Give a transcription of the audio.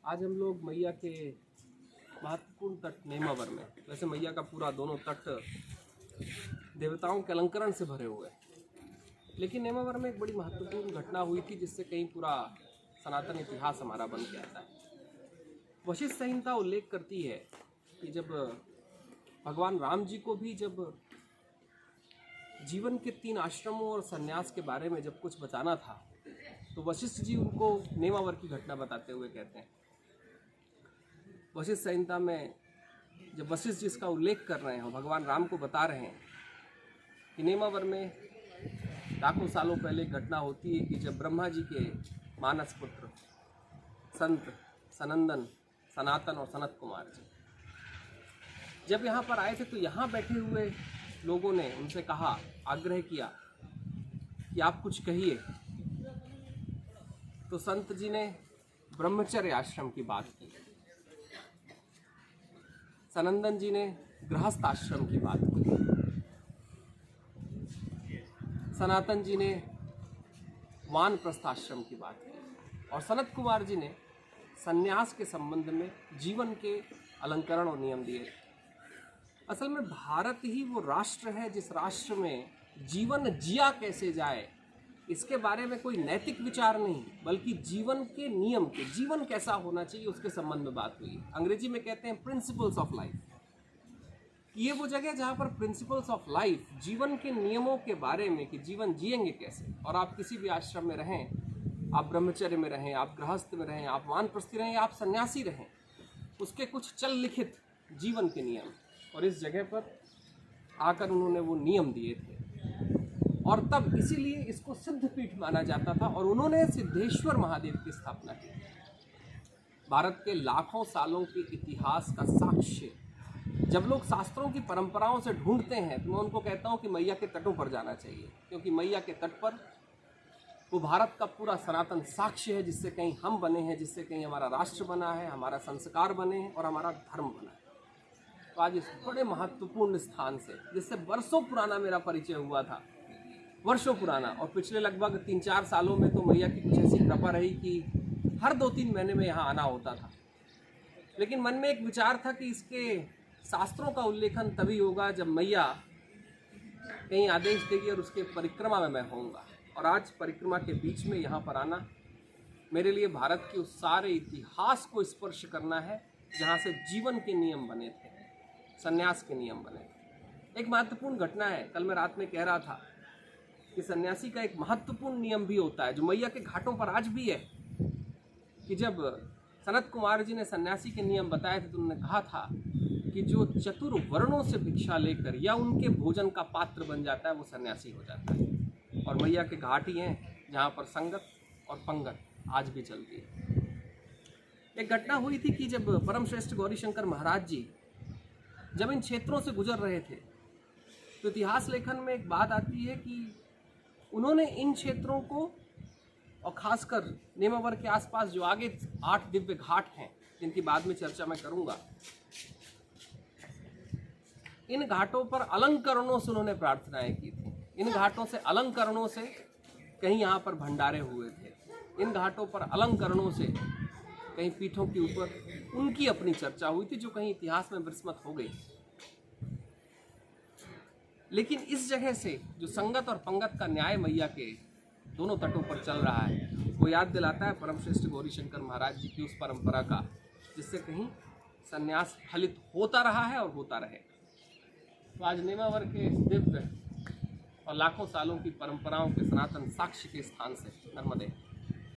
आज हम लोग मैया के महत्वपूर्ण तट नेमावर में, वैसे मैया का पूरा दोनों तट देवताओं के अलंकरण से भरे हुए हैं, लेकिन नेमावर में एक बड़ी महत्वपूर्ण घटना हुई थी जिससे कहीं पूरा सनातन इतिहास हमारा बन के आता है। वशिष्ठ संहिता उल्लेख करती है कि जब भगवान राम जी को भी जब जीवन के 3 आश्रमों और संन्यास के बारे में जब कुछ बताना था, तो वशिष्ठ जी उनको नेमावर की घटना बताते हुए कहते हैं। वशिष्ठ संहिता में जब वशिष्ठ जी इसका उल्लेख कर रहे हैं, भगवान राम को बता रहे हैं कि नेमावर में लाखों सालों पहले एक घटना होती है कि जब ब्रह्मा जी के मानस पुत्र संत सनंदन, सनातन और सनत कुमार जी जब यहाँ पर आए थे, तो यहाँ बैठे हुए लोगों ने उनसे कहा, आग्रह किया कि आप कुछ कहिए। तो संत जी ने ब्रह्मचर्य आश्रम की बात की, सनंदन जी ने गृहस्थ आश्रम की बात की, सनातन जी ने वानप्रस्थ आश्रम की बात की और सनत कुमार जी ने संन्यास के संबंध में जीवन के अलंकरण और नियम दिए। असल में भारत ही वो राष्ट्र है जिस राष्ट्र में जीवन जिया कैसे जाए इसके बारे में कोई नैतिक विचार नहीं, बल्कि जीवन के नियम के, जीवन कैसा होना चाहिए उसके संबंध में बात हुई। अंग्रेजी में कहते हैं प्रिंसिपल्स ऑफ लाइफ। ये वो जगह जहाँ पर प्रिंसिपल्स ऑफ लाइफ, जीवन के नियमों के बारे में कि जीवन जिएंगे कैसे, और आप किसी भी आश्रम में रहें, आप ब्रह्मचर्य में रहें, आप गृहस्थ में रहें, आप वानप्रस्थी रहें, आप सन्यासी रहें, उसके कुछ चल लिखित जीवन के नियम, और इस जगह पर आकर उन्होंने वो नियम दिए थे। और तब इसीलिए इसको सिद्धपीठ माना जाता था और उन्होंने सिद्धेश्वर महादेव की स्थापना की। भारत के लाखों सालों के इतिहास का साक्ष्य जब लोग शास्त्रों की परंपराओं से ढूंढते हैं, तो मैं उनको कहता हूँ कि मैया के तटों पर जाना चाहिए, क्योंकि मैया के तट पर वो भारत का पूरा सनातन साक्ष्य है, जिससे कहीं हम बने हैं, जिससे कहीं हमारा राष्ट्र बना है, हमारा संस्कार बने हैं और हमारा धर्म बना है। तो आज इस बड़े महत्वपूर्ण स्थान से, जिससे वर्षों पुराना मेरा परिचय हुआ था, वर्षों पुराना, और पिछले लगभग 3-4 सालों में तो मैया की कुछ ऐसी कृपा रही कि हर 2-3 महीने में यहाँ आना होता था। लेकिन मन में एक विचार था कि इसके शास्त्रों का उल्लेखन तभी होगा जब मैया कहीं आदेश देगी और उसके परिक्रमा में मैं होऊंगा। और आज परिक्रमा के बीच में यहाँ पर आना मेरे लिए भारत के उस सारे इतिहास को स्पर्श करना है जहाँ से जीवन के नियम बने थे, संन्यास के नियम बने थे। एक महत्वपूर्ण घटना है, कल मैं रात में कह रहा था कि सन्यासी का एक महत्वपूर्ण नियम भी होता है जो मैया के घाटों पर आज भी है, कि जब सनत कुमार जी ने सन्यासी के नियम बताए थे तो उन्होंने कहा था कि जो चतुर्वर्णों से भिक्षा लेकर या उनके भोजन का पात्र बन जाता है वो सन्यासी हो जाता है। और मैया के घाट ही हैं जहाँ पर संगत और पंगत आज भी चलती है। एक घटना हुई थी कि जब परम श्रेष्ठ गौरीशंकर महाराज जी जब इन क्षेत्रों से गुजर रहे थे, तो इतिहास लेखन में एक बात आती है कि उन्होंने इन क्षेत्रों को, और खासकर नेमावर के आसपास जो आगे 8 दिव्य घाट हैं जिनकी बाद में चर्चा मैं करूंगा, इन घाटों पर अलंकरणों से उन्होंने प्रार्थनाएं की थी। इन घाटों से अलंकरणों से कहीं यहाँ पर भंडारे हुए थे, इन घाटों पर अलंकरणों से कहीं पीठों के ऊपर उनकी अपनी चर्चा हुई थी जो कहीं इतिहास में विस्मृत हो गई। लेकिन इस जगह से जो संगत और पंगत का न्याय मैया के दोनों तटों पर चल रहा है, वो याद दिलाता है परम श्रेष्ठ गौरीशंकर महाराज जी की उस परंपरा का, जिससे कहीं संन्यास फलित होता रहा है और होता रहे। तो आज नेमावर के दिव्य और लाखों सालों की परंपराओं के सनातन साक्ष्य के स्थान से नर्मदे।